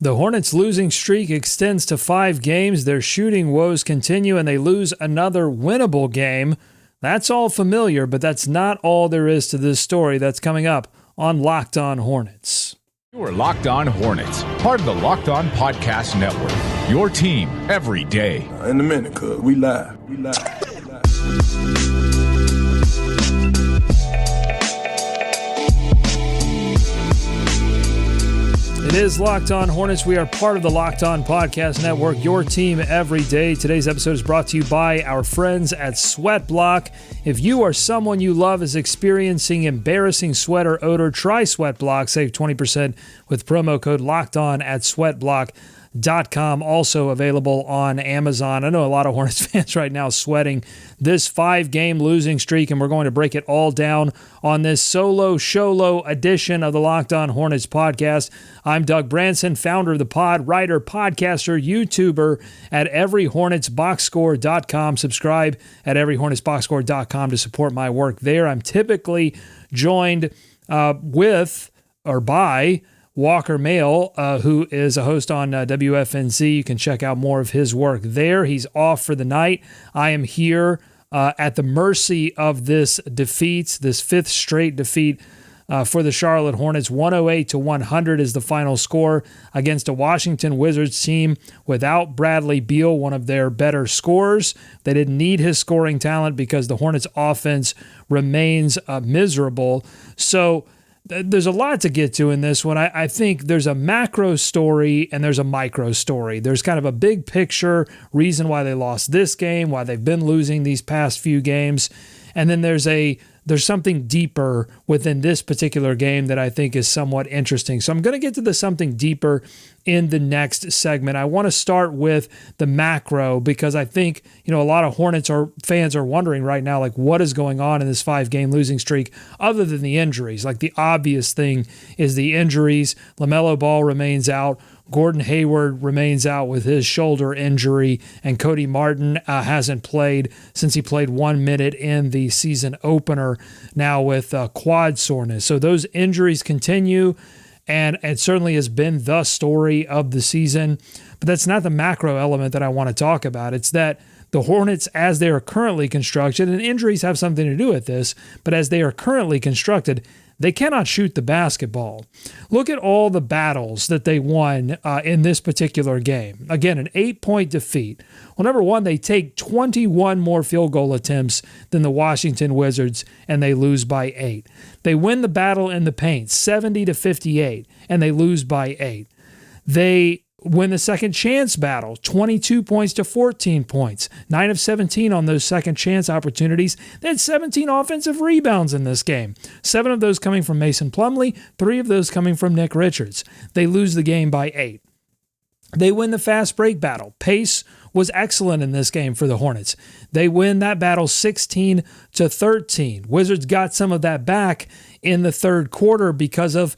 The Hornets' losing streak extends to 5 games. Their shooting woes continue, and they lose another winnable game. That's all familiar, but that's not all there is to this story. That's coming up on Locked On Hornets. You are Locked On Hornets, part of the Locked On Podcast Network. Your team every day. In a minute, cuz we live. It is Locked On Hornets. We are part of the Locked On Podcast Network, your team every day. Today's episode is brought to you by our friends at Sweatblock. If you or someone you love is experiencing embarrassing sweat or odor, try Sweatblock. Save 20% with promo code LOCKEDON at sweatblock.com. Also available on Amazon. I know a lot of Hornets fans right now sweating this 5-game losing streak, and we're going to break it all down on this solo sholo edition of the Locked On Hornets podcast. I'm Doug Branson, founder of the pod, writer, podcaster, YouTuber at everyhornetsboxscore.com. Subscribe at everyhornetsboxscore.com to support my work there. I'm typically joined by Walker Mail, who is a host on WFNZ. You can check out more of his work there. He's off for the night. I am here at the mercy of this defeat, this 5th straight defeat for the Charlotte Hornets. 108-100 is the final score against a Washington Wizards team without Bradley Beal, one of their better scorers. They didn't need his scoring talent because the Hornets offense remains miserable. So there's a lot to get to in this one. I think there's a macro story and there's a micro story. There's kind of a big picture reason why they lost this game, why they've been losing these past few games. And then there's something deeper within this particular game that I think is somewhat interesting. So I'm going to get to the something deeper in the next segment. I want to start with the macro because I think, a lot of Hornets fans are wondering right now, like, what is going on in this 5-game losing streak other than the injuries? Like, the obvious thing is the injuries. LaMelo Ball remains out. Gordon Hayward remains out with his shoulder injury, and Cody Martin hasn't played since he played 1 minute in the season opener now with quad soreness. So those injuries continue, and it certainly has been the story of the season. But that's not the macro element that I want to talk about. It's that the Hornets, as they are currently constructed, and injuries have something to do with this, but as they are currently constructed, they cannot shoot the basketball. Look at all the battles that they won in this particular game. Again, an 8-point defeat. Well, number one, they take 21 more field goal attempts than the Washington Wizards, and they lose by 8. They win the battle in the paint, 70-58, and they lose by 8. They win the second chance battle, 22 points to 14 points, 9 of 17 on those second chance opportunities. They had 17 offensive rebounds in this game, 7 of those coming from Mason Plumlee, 3 of those coming from Nick Richards. They lose the game by 8. They win the fast break battle. Pace was excellent in this game for the Hornets. They win that battle 16-13. Wizards got some of that back in the third quarter because of,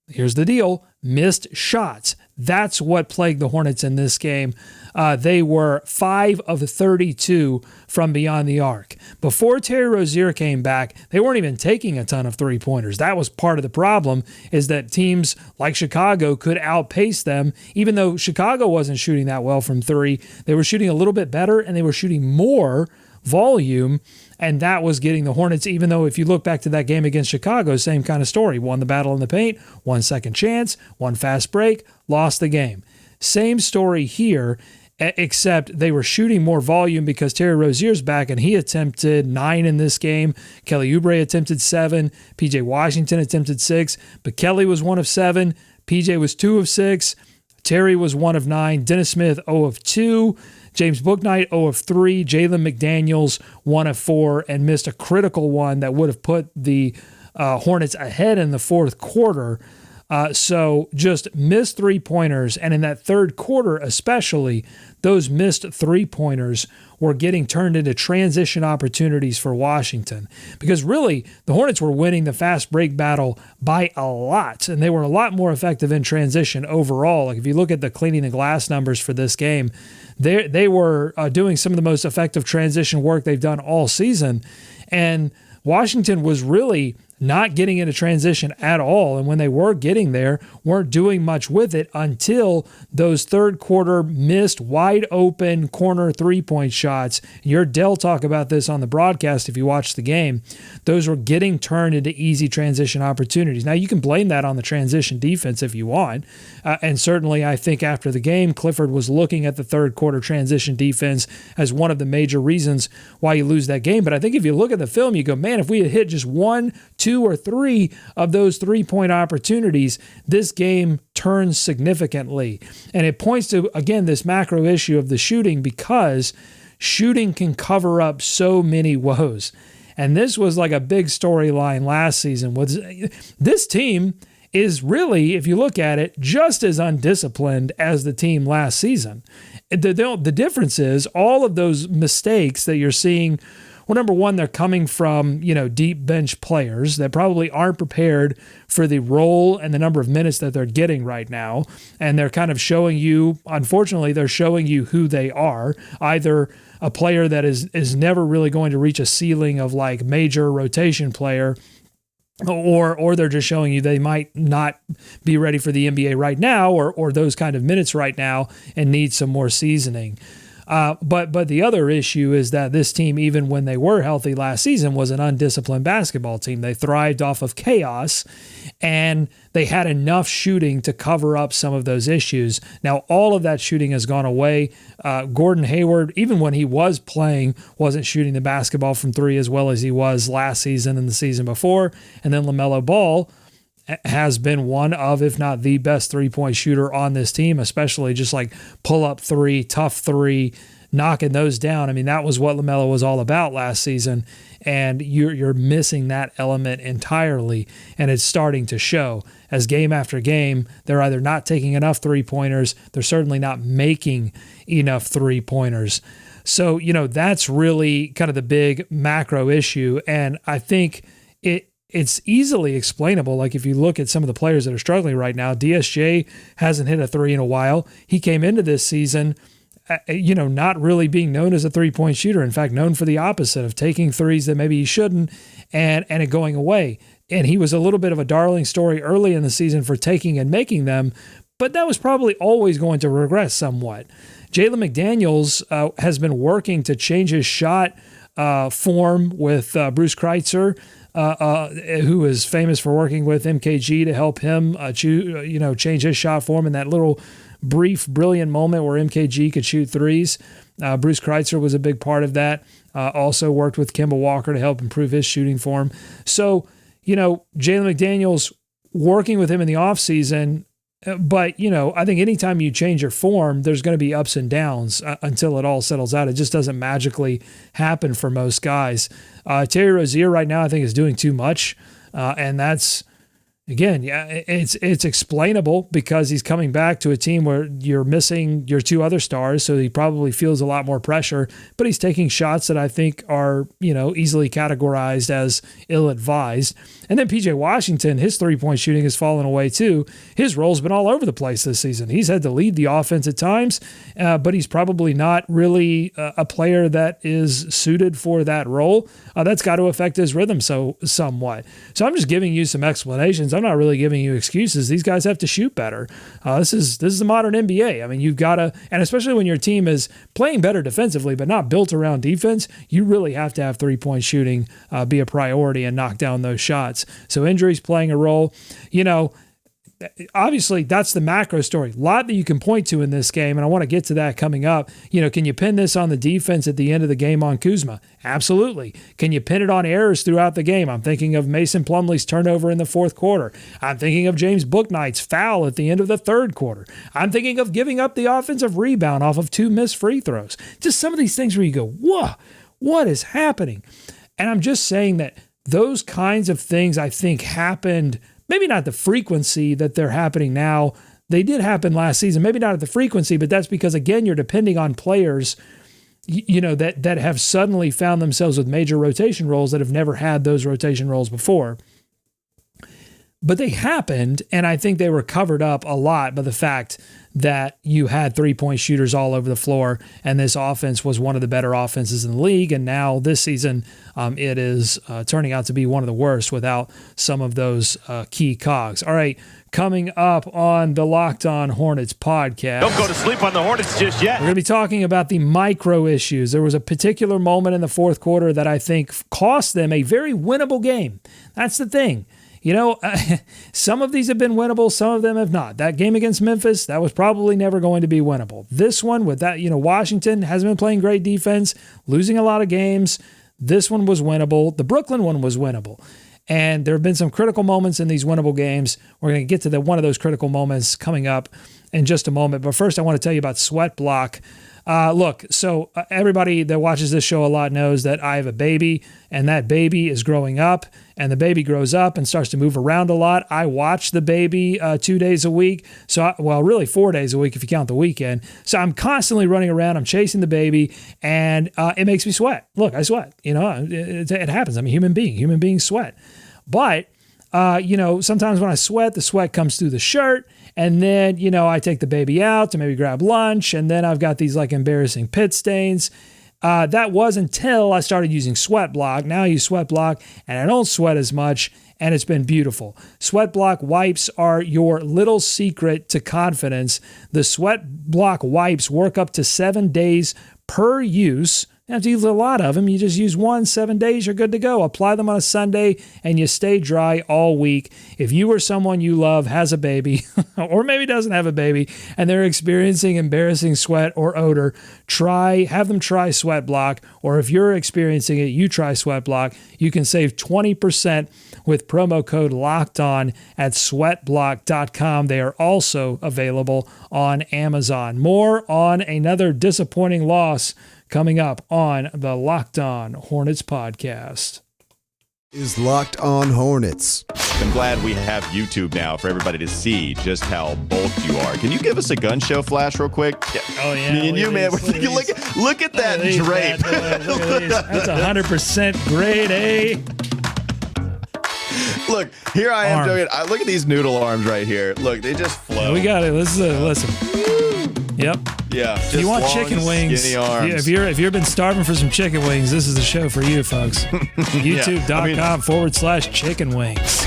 here's the deal, missed shots. That's what plagued the Hornets in this game. They were 5 of 32 from beyond the arc. Before Terry Rozier came back, they weren't even taking a ton of three-pointers. That was part of the problem, is that teams like Chicago could outpace them. Even though Chicago wasn't shooting that well from 3, they were shooting a little bit better, and they were shooting more volume, and that was getting the Hornets, even though if you look back to that game against Chicago, same kind of story. Won the battle in the paint, 1 second chance, 1 fast break, lost the game. Same story here, except they were shooting more volume because Terry Rozier's back, and he attempted 9 in this game. Kelly Oubre attempted 7. PJ Washington attempted 6, but Kelly was 1 of 7. PJ was 2 of 6. Terry was 1 of 9. Dennis Smith, 0 of 2. James Bouknight, 0 of 3. Jalen McDaniels, 1 of 4, and missed a critical one that would have put the Hornets ahead in the fourth quarter. So just missed three-pointers, and in that third quarter especially, those missed three-pointers were getting turned into transition opportunities for Washington. Because really, the Hornets were winning the fast break battle by a lot, and they were a lot more effective in transition overall. Like if you look at the cleaning the glass numbers for this game, they were doing some of the most effective transition work they've done all season. And Washington was really not getting into transition at all. And when they were getting there, weren't doing much with it until those third quarter missed wide open corner 3-point shots. You heard Dell talk about this on the broadcast if you watched the game. Those were getting turned into easy transition opportunities. Now, you can blame that on the transition defense if you want. And certainly, I think after the game, Clifford was looking at the third quarter transition defense as one of the major reasons why you lose that game. But I think if you look at the film, you go, man, if we had hit just 1, 2, or 3 of those 3-point opportunities, this game turns significantly. And it points to, again, this macro issue of the shooting, because shooting can cover up so many woes. And this was like a big storyline last season. This team is really, if you look at it, just as undisciplined as the team last season. The difference is all of those mistakes that you're seeing. Well, number one, they're coming from, deep bench players that probably aren't prepared for the role and the number of minutes that they're getting right now. And they're kind of showing you, unfortunately, they're showing you who they are. Either a player that is never really going to reach a ceiling of like major rotation player, or they're just showing you they might not be ready for the NBA right now, or those kind of minutes right now and need some more seasoning. But the other issue is that this team, even when they were healthy last season, was an undisciplined basketball team. They thrived off of chaos, and they had enough shooting to cover up some of those issues. Now, all of that shooting has gone away. Gordon Hayward, even when he was playing, wasn't shooting the basketball from three as well as he was last season and the season before. And then LaMelo Ball has been one of, if not the best 3-point shooter on this team, especially just like pull-up three, tough three, knocking those down. I mean, that was what LaMelo was all about last season, and you're missing that element entirely, and it's starting to show. As game after game, they're either not taking enough three-pointers, they're certainly not making enough three-pointers. So, that's really kind of the big macro issue, and I think it's easily explainable. Like if you look at some of the players that are struggling right now, DSJ hasn't hit a three in a while. He came into this season, not really being known as a 3-point shooter. In fact, known for the opposite of taking threes that maybe he shouldn't and it going away. And he was a little bit of a darling story early in the season for taking and making them, but that was probably always going to regress somewhat. Jalen McDaniels has been working to change his shot form with Bruce Kreitzer, who is famous for working with MKG to help him change his shot form in that little brief, brilliant moment where MKG could shoot threes. Bruce Kreitzer was a big part of that. Also worked with Kemba Walker to help improve his shooting form. So, Jalen McDaniels working with him in the offseason. But, I think anytime you change your form, there's going to be ups and downs until it all settles out. It just doesn't magically happen for most guys. Terry Rozier right now, I think, is doing too much. And that's, again, it's explainable because he's coming back to a team where you're missing your two other stars. So he probably feels a lot more pressure, but he's taking shots that I think are, easily categorized as ill-advised. And then PJ Washington, his 3-point shooting has fallen away too. His role's been all over the place this season. He's had to lead the offense at times, but he's probably not really a player that is suited for that role. That's got to affect his rhythm somewhat. So I'm just giving you some explanations. I'm not really giving you excuses. These guys have to shoot better. This is the modern NBA. I mean, you've got to, and especially when your team is playing better defensively, but not built around defense, you really have to have 3-point shooting be a priority and knock down those shots. So injuries playing a role. Obviously, that's the macro story. A lot that you can point to in this game, and I want to get to that coming up. Can you pin this on the defense at the end of the game on Kuzma? Absolutely. Can you pin it on errors throughout the game? I'm thinking of Mason Plumlee's turnover in the fourth quarter. I'm thinking of James Bouknight's foul at the end of the third quarter. I'm thinking of giving up the offensive rebound off of 2 missed free throws. Just some of these things where you go, whoa, what is happening? And I'm just saying that those kinds of things, I think, happened, maybe not the frequency that they're happening now. They did happen last season, maybe not at the frequency, but that's because, again, you're depending on players, that have suddenly found themselves with major rotation roles that have never had those rotation roles before. But they happened, and I think they were covered up a lot by the fact that you had three-point shooters all over the floor, and this offense was one of the better offenses in the league. And now this season, it is turning out to be one of the worst without some of those key cogs. All right, coming up on the Locked On Hornets podcast. Don't go to sleep on the Hornets just yet. We're going to be talking about the micro issues. There was a particular moment in the fourth quarter that I think cost them a very winnable game. That's the thing. You know, some of these have been winnable, some of them have not. That game against Memphis, that was probably never going to be winnable. This one with that, Washington hasn't been playing great defense, losing a lot of games. This one was winnable. The Brooklyn one was winnable. And there have been some critical moments in these winnable games. We're going to get to one of those critical moments coming up in just a moment. But first, I want to tell you about Sweat Block. Look, so everybody that watches this show a lot knows that I have a baby, and that baby is growing up, and the baby grows up and starts to move around a lot. I watch the baby 2 days a week, really 4 days a week if you count the weekend. So I'm constantly running around, I'm chasing the baby, and it makes me sweat. Look, I sweat. It happens. I'm a human being. Human beings sweat. But sometimes when I sweat, the sweat comes through the shirt, and then, I take the baby out to maybe grab lunch, and then I've got these embarrassing pit stains. That was until I started using Sweat Block. Now I use Sweat Block, and I don't sweat as much, and it's been beautiful. Sweat Block wipes are your little secret to confidence. The Sweat Block wipes work up to 7 days per use. You don't have to use a lot of them. You just use 7 days, you're good to go. Apply them on a Sunday, and you stay dry all week. If you or someone you love has a baby, or maybe doesn't have a baby, and they're experiencing embarrassing sweat or odor, have them try Sweat Block. Or if you're experiencing it, you try Sweat Block. You can save 20% with promo code LOCKEDON at sweatblock.com. They are also available on Amazon. More on another disappointing loss coming up on the Locked On Hornets podcast. Is Locked On Hornets. I'm glad we have YouTube now for everybody to see just how bold you are. Can you give us a gun show flash real quick? Yeah. Oh, yeah. Me and you, man. Look at that drape. Look at these. That's 100% grade A. Look, here I am Arm. doing it. Look at these noodle arms right here. Look, they just flow. We got it. Listen. Yep. Yeah. If you want long, chicken wings, skinny arms. if you've been starving for some chicken wings, this is the show for you, folks. YouTube.com/chicken wings.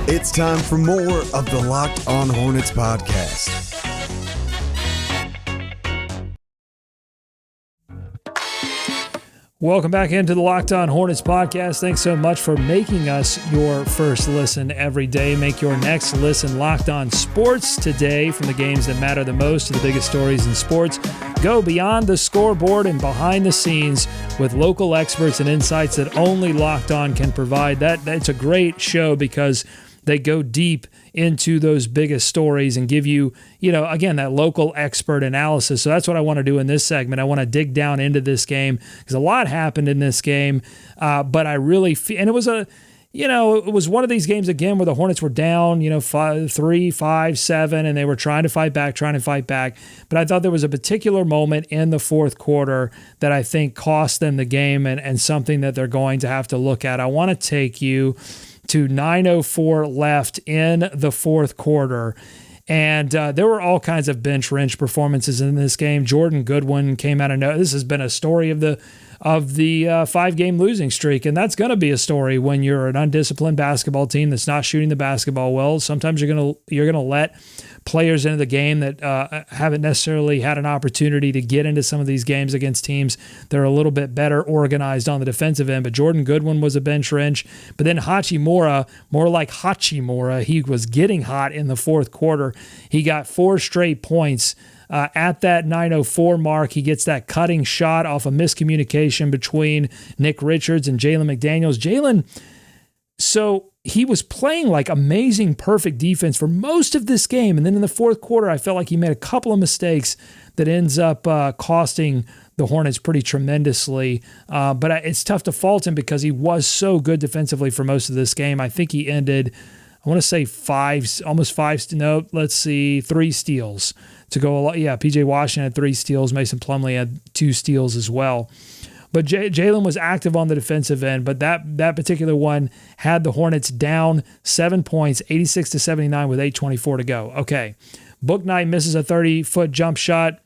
It's time for more of the Locked On Hornets podcast. Welcome back into the Locked On Hornets podcast. Thanks so much for making us your first listen every day. Make your next listen Locked On Sports today. From the games that matter the most to the biggest stories in sports, go beyond the scoreboard and behind the scenes with local experts and insights that only Locked On can provide. That's a great show because they go deep into those biggest stories and give you, again, that local expert analysis. So that's what I want to do in this segment. I want to dig down into this game because a lot happened in this game. But I really feel, and it was it was one of these games again where the Hornets were down, 3, 5, 7, and they were trying to fight back. But I thought there was a particular moment in the fourth quarter that I think cost them the game and something that they're going to have to look at. I want to take you to 9:04 left in the fourth quarter. And there were all kinds of bench wrench performances in this game. Jordan Goodwin came out of nowhere. This has been a story of the 5-game losing streak, and that's going to be a story when you're an undisciplined basketball team that's not shooting the basketball well. Sometimes you're going to let players into the game that haven't necessarily had an opportunity to get into some of these games against teams that are a little bit better organized on the defensive end. But Jordan Goodwin was a bench wrench. But then Hachimura, more like Hachimura, he was getting hot in the fourth quarter. He got 4 straight points. At that 9:04 mark, he gets that cutting shot off a miscommunication between Nick Richards and Jalen McDaniels. So he was playing like amazing, perfect defense for most of this game. And then in the fourth quarter, I felt like he made a couple of mistakes that ends up costing the Hornets pretty tremendously. But it's tough to fault him because he was so good defensively for most of this game. I think he ended, I want to say 3 steals to go. Yeah, PJ Washington had 3 steals. Mason Plumlee had 2 steals as well. But Jalen was active on the defensive end, but that particular one had the Hornets down 7 points, 86-79 with 8:24 to go. Okay, Bouknight misses a 30-foot jump shot.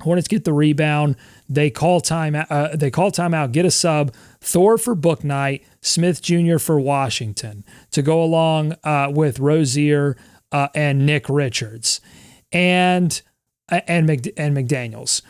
Hornets get the rebound. They call timeout, get a sub. Thor for Bouknight, Smith Jr. for Washington to go along with Rozier and Nick Richards and McDaniels.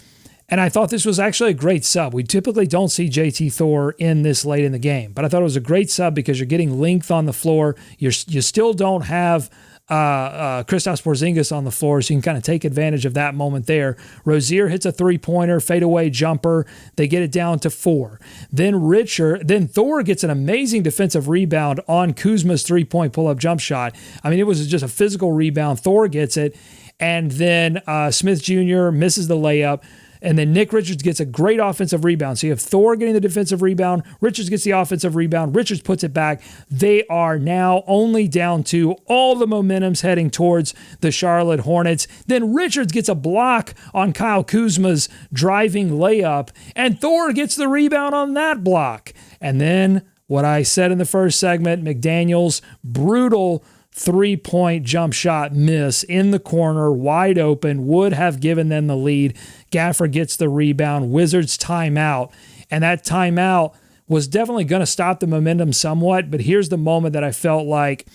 And I thought this was actually a great sub. We typically don't see JT Thor in this late in the game, but I thought it was a great sub because you're getting length on the floor. You still don't have Kristaps Porzingis on the floor, so you can kind of take advantage of that moment there. Rozier hits a three-pointer, fadeaway jumper. They get it down to 4. Then Thor gets an amazing defensive rebound on Kuzma's three-point pull-up jump shot. I mean, it was just a physical rebound. Thor gets it, and then Smith Jr. misses the layup. And then Nick Richards gets a great offensive rebound. So you have Thor getting the defensive rebound. Richards gets the offensive rebound. Richards puts it back. They are now only down 2. All the momentum's heading towards the Charlotte Hornets. Then Richards gets a block on Kyle Kuzma's driving layup. And Thor gets the rebound on that block. And then what I said in the first segment, McDaniels, brutal three-point jump shot miss in the corner, wide open, would have given them the lead. Gafford gets the rebound, Wizards timeout, and that timeout was definitely going to stop the momentum somewhat, but here's the moment that I felt like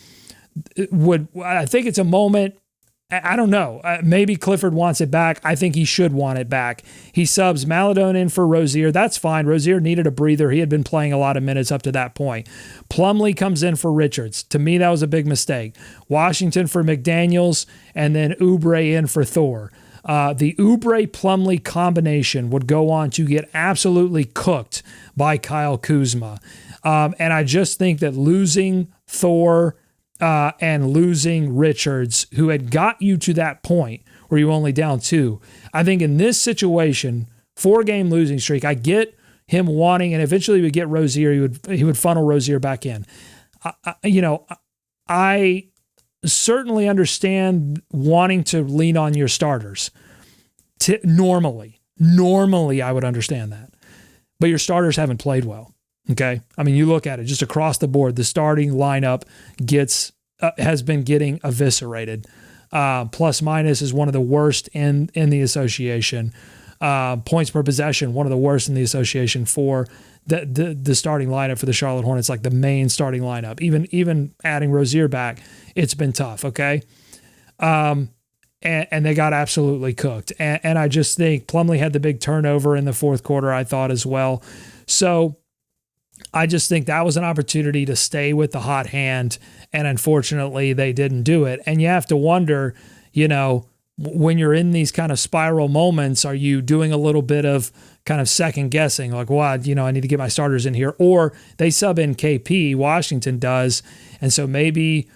I think it's a moment, I don't know, maybe Clifford wants it back. I think he should want it back. He subs Maladone in for Rozier. That's fine. Rozier needed a breather. He had been playing a lot of minutes up to that point. Plumlee comes in for Richards. To me, that was a big mistake. Washington for McDaniels, and then Oubre in for Thor. The Oubre-Plumlee combination would go on to get absolutely cooked by Kyle Kuzma. And I just think that losing Thor and losing Richards, who had got you to that point where you were only down 2. I think in this situation, 4-game losing streak, I get him wanting, and eventually we get Rozier, he would funnel Rozier back in. I certainly understand wanting to lean on your starters. Normally, I would understand that. But your starters haven't played well. Okay, I mean, you look at it just across the board. The starting lineup has been getting eviscerated. Plus minus is one of the worst in the association. Points per possession, one of the worst in the association for the starting lineup for the Charlotte Hornets, like the main starting lineup. Even adding Rozier back, it's been tough. Okay, and they got absolutely cooked. And I just think Plumlee had the big turnover in the fourth quarter, I thought, as well. So I just think that was an opportunity to stay with the hot hand, and unfortunately they didn't do it. And you have to wonder, when you're in these kind of spiral moments, are you doing a little bit of kind of second guessing, like, well, I need to get my starters in here, or they sub in KP, Washington does, and so maybe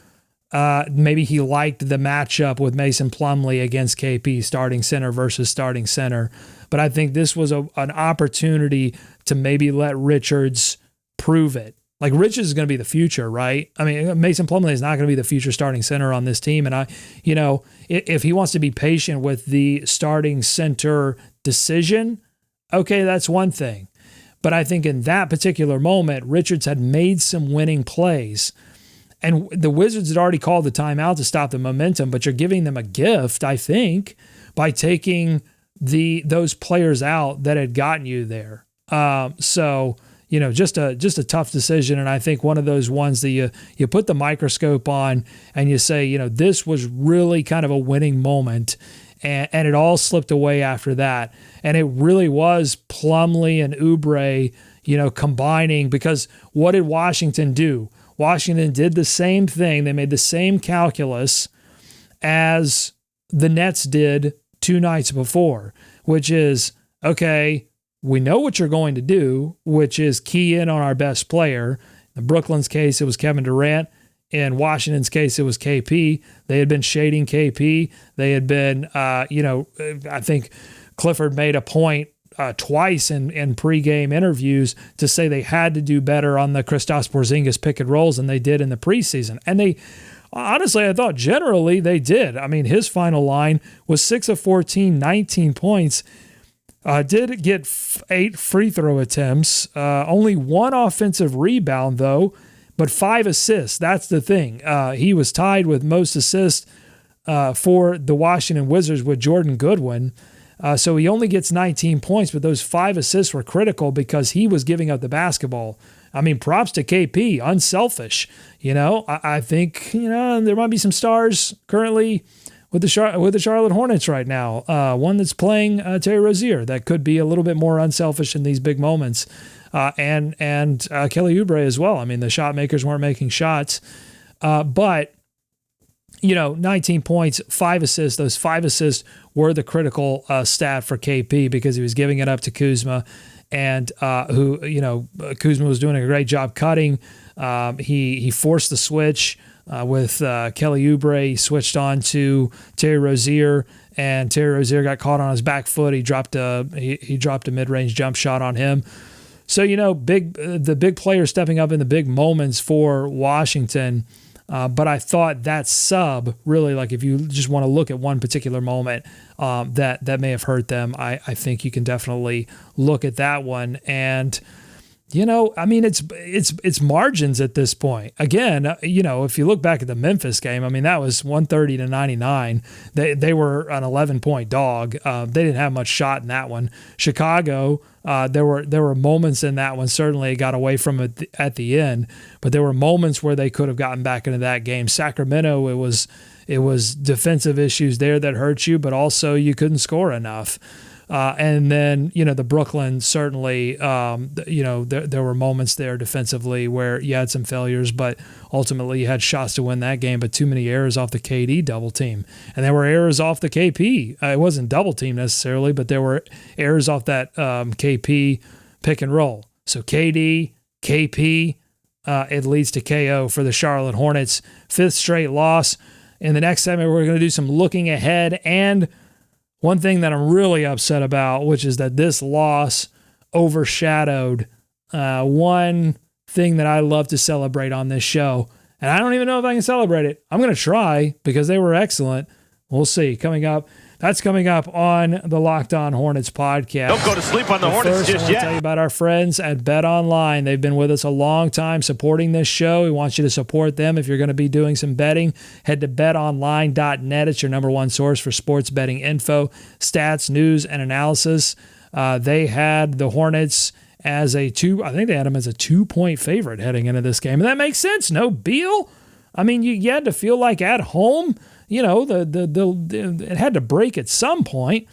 he liked the matchup with Mason Plumlee against KP, starting center versus starting center. But I think this was an opportunity to maybe let Richards prove it. Like, Richards is going to be the future, right? I mean, Mason Plumlee is not going to be the future starting center on this team. And if he wants to be patient with the starting center decision, okay, that's one thing. But I think in that particular moment, Richards had made some winning plays. And the Wizards had already called the timeout to stop the momentum, but you're giving them a gift, I think, by taking those players out that had gotten you there. Just a tough decision. And I think one of those ones that you put the microscope on and you say, this was really kind of a winning moment. And it all slipped away after that. And it really was Plumlee and Oubre, combining, because what did Washington do? Washington did the same thing. They made the same calculus as the Nets did 2 nights before, which is, okay, we know what you're going to do, which is key in on our best player. In Brooklyn's case, it was Kevin Durant. In Washington's case, it was KP. They had been shading KP. They had been, I think Clifford made a point twice in pregame interviews to say they had to do better on the Kristaps Porzingis pick and rolls than they did in the preseason. And they, honestly, I thought generally they did. I mean, his final line was 6 of 14, 19 points. Did get 8 free throw attempts, only 1 offensive rebound though, but 5 assists. That's the thing. He was tied with most assists for the Washington Wizards with Jordan Goodwin. So he only gets 19 points, but those 5 assists were critical because he was giving up the basketball. I mean, props to KP, unselfish. I think, there might be some stars currently with the Charlotte Hornets right now. One that's playing Terry Rozier that could be a little bit more unselfish in these big moments. And Kelly Oubre as well. I mean, the shot makers weren't making shots. But 19 points, 5 assists. Those 5 assists were the critical stat for KP because he was giving it up to Kuzma, and Kuzma was doing a great job cutting. He forced the switch with Kelly Oubre. He switched on to Terry Rozier, and Terry Rozier got caught on his back foot. He dropped a mid-range jump shot on him. So the big players stepping up in the big moments for Washington. But I thought that sub really, like if you just want to look at one particular moment that may have hurt them, I think you can definitely look at that one. And I mean, it's margins at this point. Again, if you look back at the Memphis game, I mean, that was 130-99. They were an 11-point dog. They didn't have much shot in that one. Chicago, there were moments in that one. Certainly it got away from it at the end, but there were moments where they could have gotten back into that game. Sacramento, it was defensive issues there that hurt you, but also you couldn't score enough. And then, the Brooklyn, certainly, there were moments there defensively where you had some failures, but ultimately you had shots to win that game, but too many errors off the KD double team. And there were errors off the KP. It wasn't double team necessarily, but there were errors off that KP pick and roll. So KD, KP, it leads to KO for the Charlotte Hornets. 5th straight loss. In the next segment, we're going to do some looking ahead, and one thing that I'm really upset about, which is that this loss overshadowed one thing that I love to celebrate on this show. And I don't even know if I can celebrate it. I'm going to try because they were excellent. We'll see. That's coming up on the Locked On Hornets podcast. Don't go to sleep on the Hornets just yet. I want to tell you about our friends at BetOnline. They've been with us a long time supporting this show. We want you to support them. If you're going to be doing some betting, head to betonline.net. It's your number one source for sports betting info, stats, news, and analysis. They had the Hornets I think they had them as a 2-point favorite heading into this game. And that makes sense. No Beal. I mean, you had to feel like at home, it had to break at some point,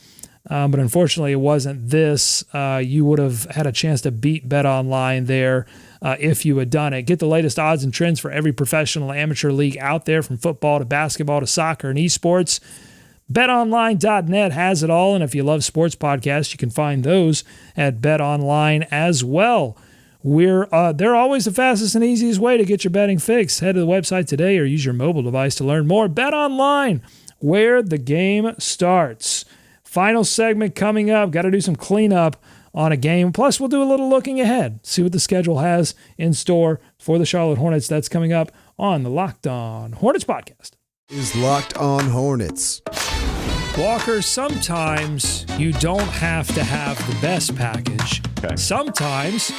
but unfortunately it wasn't this. You would have had a chance to beat BetOnline there if you had done it. Get the latest odds and trends for every professional amateur league out there, from football to basketball to soccer and esports. BetOnline.net has it all, and if you love sports podcasts, you can find those at BetOnline as well. They're always the fastest and easiest way to get your betting fix. Head to the website today or use your mobile device to learn more. BetOnline, where the game starts. Final segment coming up. Got to do some cleanup on a game. Plus, we'll do a little looking ahead. See what the schedule has in store for the Charlotte Hornets. That's coming up on the Locked On Hornets podcast. Is Locked On Hornets. Walker, sometimes you don't have to have the best package. Okay. Sometimes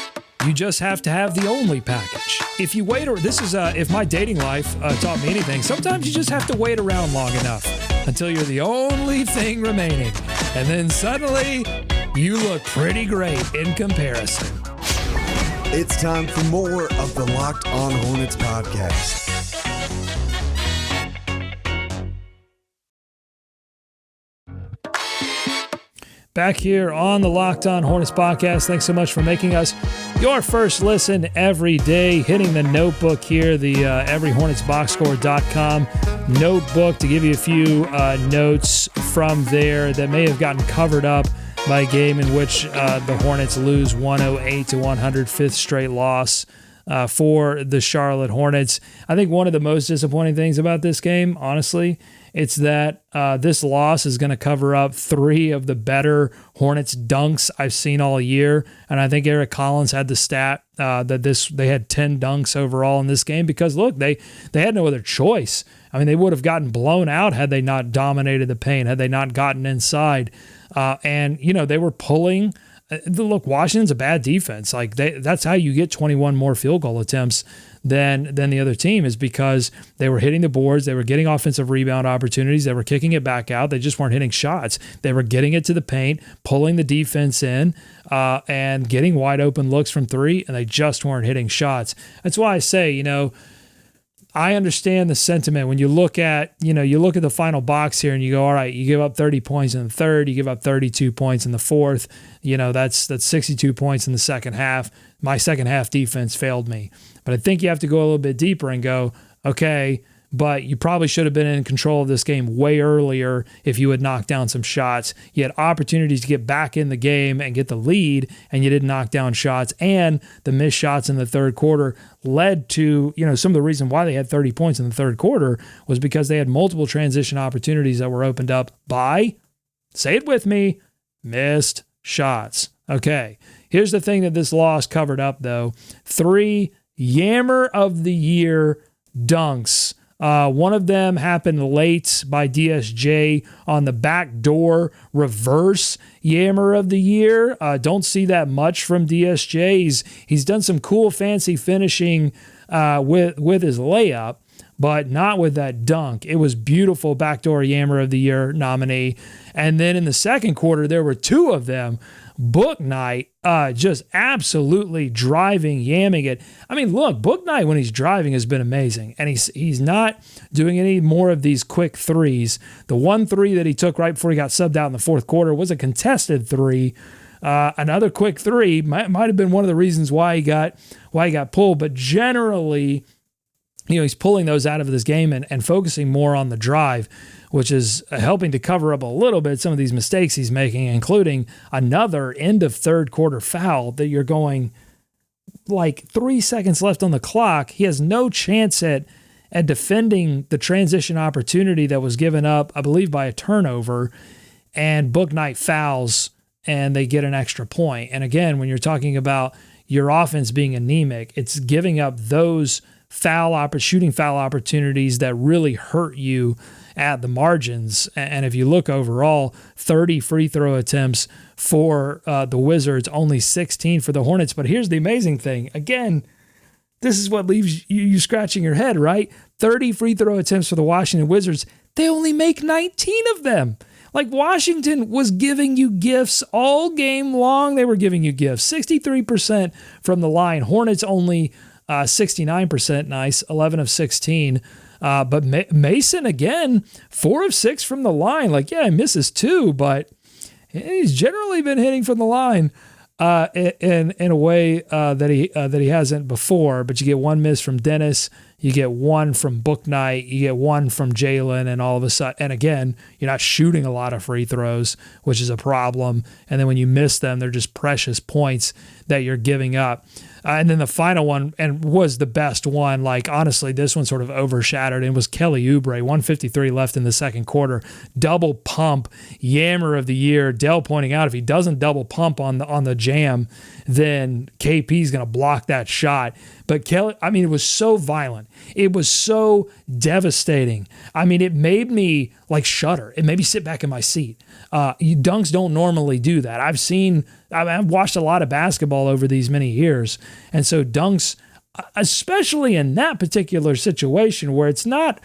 you just have to have the only package. If you wait, if my dating life taught me anything, sometimes you just have to wait around long enough until you're the only thing remaining. And then suddenly, you look pretty great in comparison. It's time for more of the Locked On Hornets podcast. Back here on the Locked On Hornets podcast. Thanks so much for making us your first listen every day. Hitting the notebook here, the everyhornetsboxscore.com notebook, to give you a few notes from there that may have gotten covered up by a game in which the Hornets lose 108-100, 5th straight loss for the Charlotte Hornets. I think one of the most disappointing things about this game, honestly, it's that this loss is going to cover up 3 of the better Hornets dunks I've seen all year. And I think Eric Collins had the stat that they had 10 dunks overall in this game because, look, they had no other choice. I mean, they would have gotten blown out had they not dominated the paint, had they not gotten inside. And, they were pulling. Look, Washington's a bad defense. Like that's how you get 21 more field goal attempts than the other team, is because they were hitting the boards, they were getting offensive rebound opportunities, they were kicking it back out, they just weren't hitting shots. They were getting it to the paint, pulling the defense in, and getting wide open looks from three, and they just weren't hitting shots. That's why I say, I understand the sentiment when you look at the final box here and you go, all right, you give up 30 points in the third, you give up 32 points in the fourth, that's 62 points in the second half. My second half defense failed me. But I think you have to go a little bit deeper and go, okay, but you probably should have been in control of this game way earlier if you had knocked down some shots. You had opportunities to get back in the game and get the lead, and you didn't knock down shots. And the missed shots in the third quarter led to, some of the reason why they had 30 points in the third quarter was because they had multiple transition opportunities that were opened up by, say it with me, missed shots. Okay, here's the thing that this loss covered up, though. 3 Yammer of the Year dunks. One of them happened late by DSJ on the backdoor reverse Yammer of the Year. Don't see that much from DSJ. He's done some cool fancy finishing with his layup, but not with that dunk. It was beautiful backdoor Yammer of the Year nominee. And then in the second quarter, there were 2 of them. Book Night just absolutely driving, yamming it. I mean, look, Book Night when he's driving has been amazing, and he's not doing any more of these quick threes. The 1 3 that he took right before he got subbed out in the fourth quarter was a contested 3. Another quick 3 might have been one of the reasons why he got pulled, but generally, he's pulling those out of this game and focusing more on the drive, which is helping to cover up a little bit some of these mistakes he's making, including another end of third quarter foul that you're going like 3 seconds left on the clock. He has no chance at defending the transition opportunity that was given up, I believe, by a turnover, and Book Night fouls and they get an extra point. And again, when you're talking about your offense being anemic, it's giving up those shooting foul opportunities that really hurt you at the margins. And if you look overall, 30 free throw attempts for the Wizards, only 16 for the Hornets. But here's the amazing thing. Again, this is what leaves you scratching your head, right? 30 free throw attempts for the Washington Wizards. They only make 19 of them. Like, Washington was giving you gifts all game long. They were giving you gifts. 63% from the line. Hornets only 69%, nice, 11 of 16. But Mason, again, 4 of 6 from the line. Like, yeah, he misses 2, but he's generally been hitting from the line in a way that he hasn't before. But you get 1 miss from Dennis, you get 1 from Book Night, you get 1 from Jalen, and all of a sudden, and again, you're not shooting a lot of free throws, which is a problem. And then when you miss them, they're just precious points that you're giving up. And then the final one, and was the best one, like, honestly, this one sort of overshadowed, and was Kelly Oubre, 1:53 left in the second quarter. Double pump, Yammer of the Year. Dell pointing out if he doesn't double pump on the jam, then KP's going to block that shot. But Kelly, I mean, it was so violent. It was so devastating. I mean, it made me like shudder. It made me sit back in my seat. Dunks don't normally do that. I've watched a lot of basketball over these many years. And so dunks, especially in that particular situation where it's not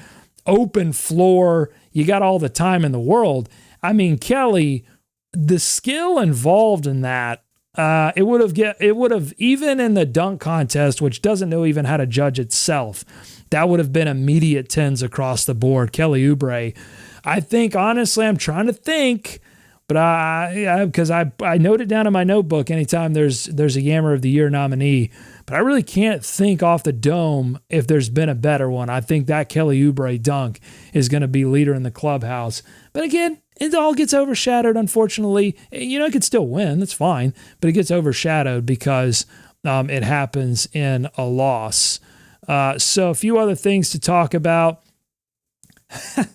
open floor, you got all the time in the world. I mean, Kelly, the skill involved in that, it would have even in the dunk contest, which doesn't know even how to judge itself, that would have been immediate 10s across the board. Kelly Oubre, I think, honestly, I'm trying to think, but because I note it down in my notebook anytime there's a Yammer of the Year nominee, but I really can't think off the dome if there's been a better one. I think that Kelly Oubre dunk is going to be leader in the clubhouse. But again, it all gets overshadowed, unfortunately. It could still win. That's fine. But it gets overshadowed because it happens in a loss. So a few other things to talk about. The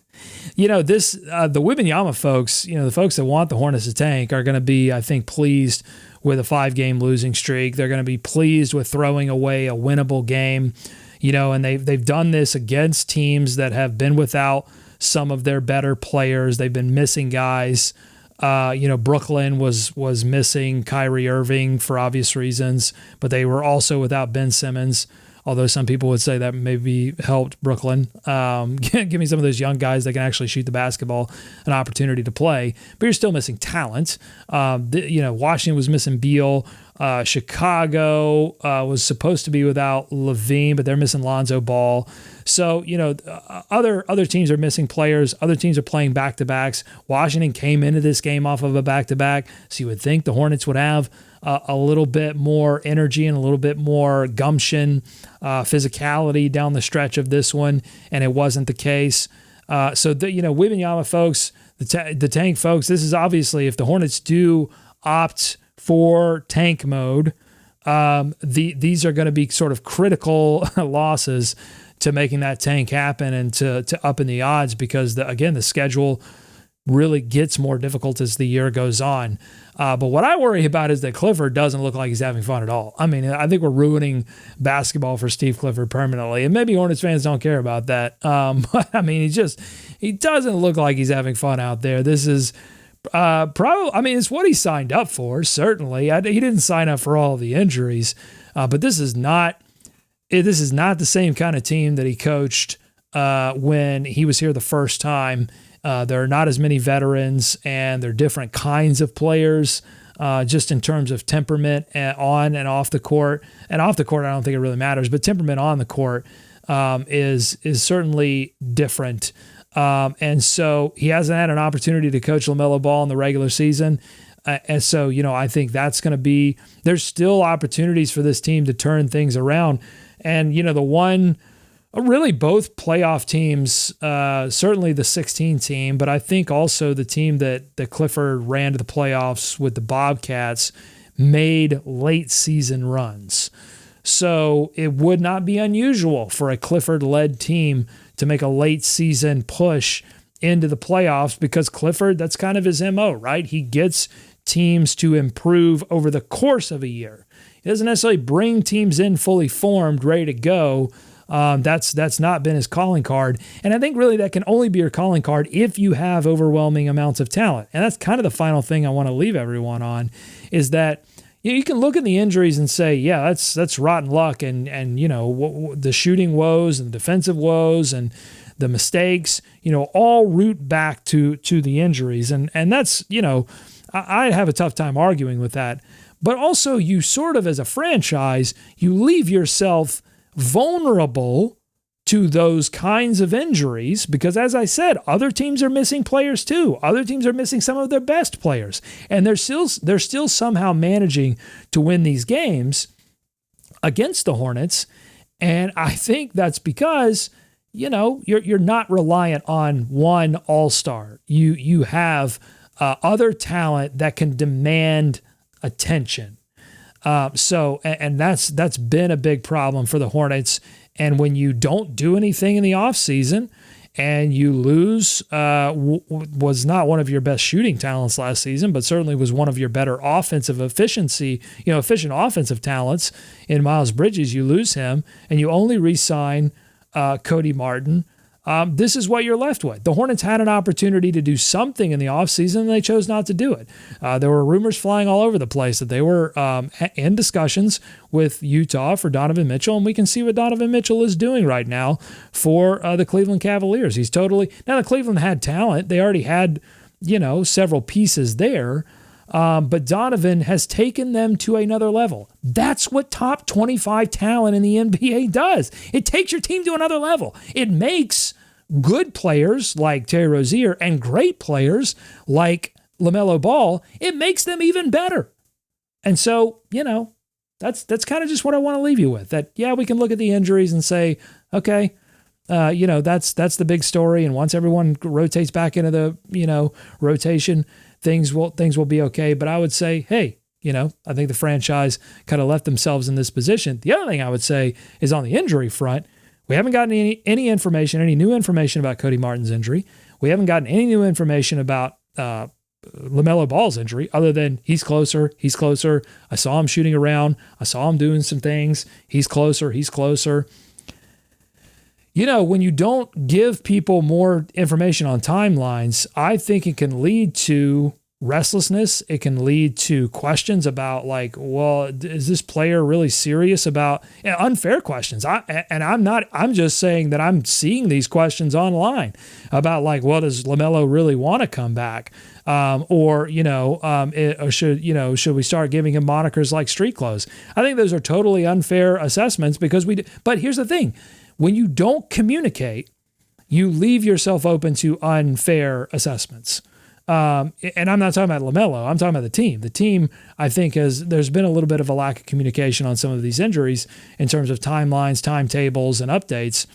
Wembanyama folks, the folks that want the Hornets to tank are going to be, I think, pleased with a 5-game losing streak. They're going to be pleased with throwing away a winnable game, and they've done this against teams that have been without some of their better players. They've been missing guys. Brooklyn was missing Kyrie Irving for obvious reasons, but they were also without Ben Simmons. Although some people would say that maybe helped Brooklyn. Give me some of those young guys that can actually shoot the basketball an opportunity to play, but you're still missing talent. Washington was missing Beal. Chicago was supposed to be without Levine, but they're missing Lonzo Ball. So, other teams are missing players. Other teams are playing back-to-backs. Washington came into this game off of a back-to-back, so you would think the Hornets would have a little bit more energy and a little bit more gumption, physicality down the stretch of this one, and it wasn't the case. Wembanyama folks, the tank folks, this is obviously, if the Hornets do opt for tank mode, these are going to be sort of critical losses to making that tank happen and to upping the odds, because the schedule really gets more difficult as the year goes on. But what I worry about is that Clifford doesn't look like he's having fun at all. I mean, I think we're ruining basketball for Steve Clifford permanently, and maybe Hornets fans don't care about that. But I mean, he doesn't look like he's having fun out there. This is probably, I mean, it's what he signed up for, certainly. He didn't sign up for all the injuries, but this is not the same kind of team that he coached when he was here the first time. There are not as many veterans, and they're different kinds of players, just in terms of temperament on and off the court. And off the court, I don't think it really matters, but temperament on the court is certainly different. And so he hasn't had an opportunity to coach LaMelo Ball in the regular season. And so, I think that's going to be, there's still opportunities for this team to turn things around. And, really both playoff teams, certainly the 16 team, but I think also the team that Clifford ran to the playoffs with the Bobcats made late season runs. So it would not be unusual for a Clifford-led team to make a late season push into the playoffs, because Clifford, that's kind of his MO, right? He gets teams to improve over the course of a year. He doesn't necessarily bring teams in fully formed, ready to go. That's not been his calling card. And I think really that can only be your calling card if you have overwhelming amounts of talent. And that's kind of the final thing I want to leave everyone on, is that you can look at the injuries and say, yeah, that's rotten luck, and the shooting woes and the defensive woes and the mistakes, all root back to the injuries. And that's, I have a tough time arguing with that. But also, you sort of, as a franchise, you leave yourself vulnerable to those kinds of injuries, because, as I said, other teams are missing players too. Other teams are missing some of their best players, and they're still somehow managing to win these games against the Hornets. And I think that's because, you're not reliant on one all-star. You have other talent that can demand attention. And that's been a big problem for the Hornets. And when you don't do anything in the offseason and you lose, was not one of your best shooting talents last season, but certainly was one of your better efficient offensive talents in Miles Bridges, you lose him, and you only re-sign Cody Martin. This is what you're left with. The Hornets had an opportunity to do something in the offseason, and they chose not to do it. There were rumors flying all over the place that they were in discussions with Utah for Donovan Mitchell, and we can see what Donovan Mitchell is doing right now for the Cleveland Cavaliers. Now the Cleveland had talent. They already had, several pieces there, but Donovan has taken them to another level. That's what top 25 talent in the NBA does. It takes your team to another level. It makes good players like Terry Rozier and great players like LaMelo Ball, it makes them even better. And so, that's kind of just what I want to leave you with. That, yeah, we can look at the injuries and say, okay, that's the big story. And once everyone rotates back into the, rotation, things will be okay. But I would say, hey, I think the franchise kind of left themselves in this position. The other thing I would say is on the injury front, we haven't gotten any information, any new information about Cody Martin's injury. We haven't gotten any new information about LaMelo Ball's injury, other than he's closer. I saw him shooting around. I saw him doing some things. He's closer. When you don't give people more information on timelines, I think it can lead to restlessness. It can lead to questions about like, well, is this player really serious about unfair questions? I'm just saying that I'm seeing these questions online about like, well, does LaMelo really want to come back? Or should we start giving him monikers like street clothes? I think those are totally unfair assessments because but here's the thing. When you don't communicate, you leave yourself open to unfair assessments. And I'm not talking about LaMelo. I'm talking about the team. The team, I think, there's been a little bit of a lack of communication on some of these injuries in terms of timelines, timetables, and updates.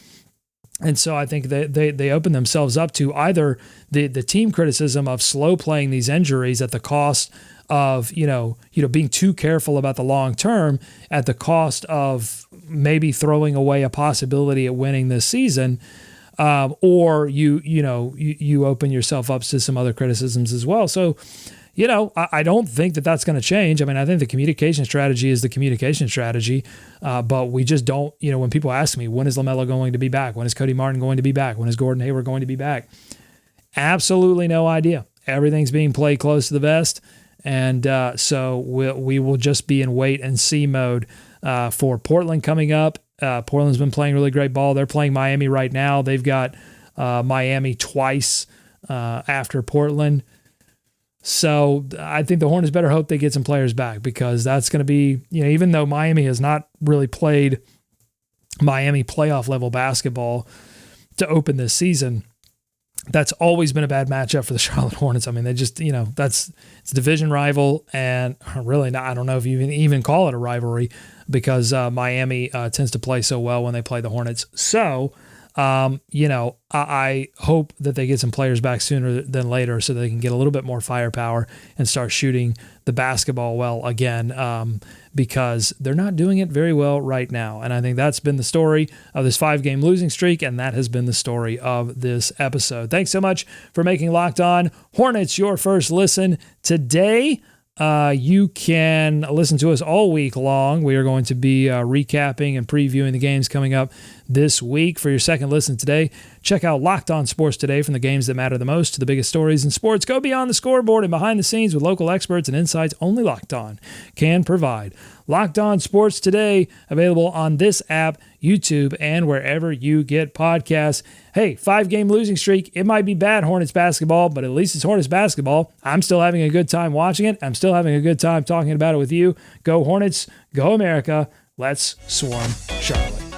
And so I think they open themselves up to either the team criticism of slow playing these injuries at the cost of being too careful about the long term, at the cost of maybe throwing away a possibility at winning this season. Or you open yourself up to some other criticisms as well. So, I don't think that that's going to change. I mean, I think the communication strategy is the communication strategy, but we just don't, when people ask me, when is LaMelo going to be back? When is Cody Martin going to be back? When is Gordon Hayward going to be back? Absolutely no idea. Everything's being played close to the vest. And so we will just be in wait and see mode for Portland coming up. Portland's been playing really great ball. They're playing Miami right now. They've got Miami twice after Portland. So I think the Hornets better hope they get some players back because that's going to be, even though Miami has not really played Miami playoff level basketball to open this season, that's always been a bad matchup for the Charlotte Hornets. I mean, they just, it's a division rival, and really not, I don't know if you even call it a rivalry because Miami tends to play so well when they play the Hornets. So, I hope that they get some players back sooner than later so they can get a little bit more firepower and start shooting the basketball well again, because they're not doing it very well right now. And I think that's been the story of this 5-game losing streak, and that has been the story of this episode. Thanks so much for making Locked On Hornets your first listen today. You can listen to us all week long. We are going to be recapping and previewing the games coming up this week. For your second listen today, check out Locked On Sports Today. From the games that matter the most to the biggest stories in sports, go beyond the scoreboard and behind the scenes with local experts and insights only Locked On can provide. Locked On Sports Today, available on this app, YouTube, and wherever you get podcasts. Hey, 5-game losing streak. It might be bad Hornets basketball, but at least it's Hornets basketball. I'm still having a good time watching it. I'm still having a good time talking about it with you. Go Hornets, go America. Let's swarm Charlotte.